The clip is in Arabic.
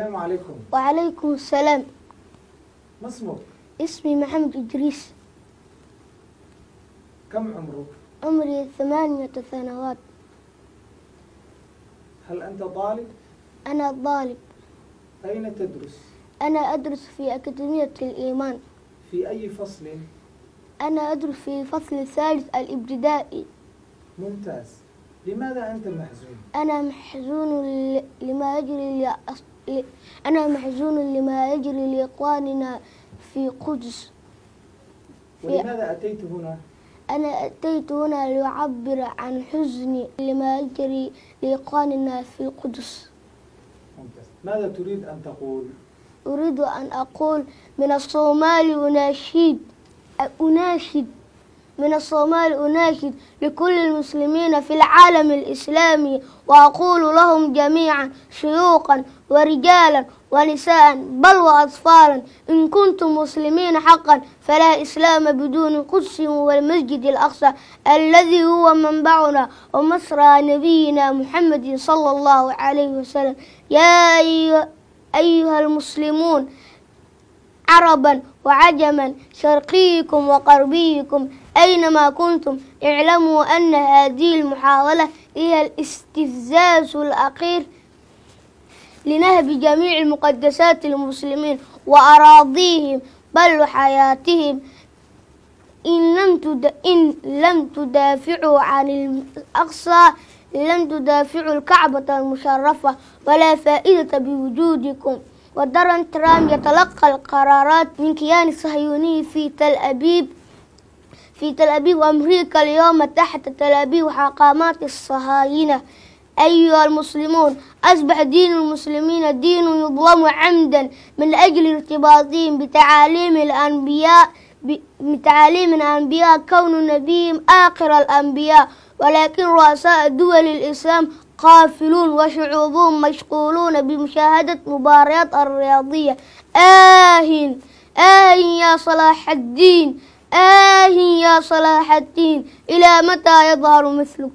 السلام عليكم. وعليكم السلام. ما اسمك؟ اسمي محمد إدريس. كم عمرك؟ عمري 8 سنوات. هل أنت طالب؟ أنا طالب. أين تدرس؟ أنا أدرس في أكاديمية الإيمان. في أي فصل؟ أنا أدرس في الفصل الثالث الابتدائي. ممتاز. لماذا أنت محزون؟ أنا محزون لما يجري لإخواننا في قدس. ولماذا أتيت هنا؟ أنا أتيت هنا لأعبر عن حزني لما يجري لإخواننا في القدس. ممتاز. ماذا تريد أن تقول؟ أريد أن أقول من الصومال أناشد لكل المسلمين في العالم الإسلامي، وأقول لهم جميعا شيوخا ورجالا ونساء بل وأطفالا: إن كنتم مسلمين حقا فلا إسلام بدون قدس والمسجد الأقصى الذي هو منبعنا ومسرى نبينا محمد صلى الله عليه وسلم. يا أيها المسلمون عربا وعجما شرقيكم وغربيكم أينما كنتم، اعلموا أن هذه المحاولة هي الاستفزاز الأخير لنهب جميع المقدسات المسلمين وأراضيهم بل وحياتهم. إن لم تدافعوا عن الأقصى لم تدافعوا الكعبة المشرفة، ولا فائدة بوجودكم. ودونالد ترامب يتلقى القرارات من كيان الصهيوني في تل أبيب وأمريكا اليوم تحت تل أبيب حاكمات الصهاينة. أيها المسلمون، أصبح دين المسلمين دين يظلم عمدا من أجل ارتباطهم بتعاليم الأنبياء كون نبيهم آخر الأنبياء، ولكن رؤساء دول الإسلام قافلون وشعوبهم مشغولون بمشاهدة مباريات الرياضية. يا صلاح الدين، يا صلاح الدين، إلى متى يظهر مثلك؟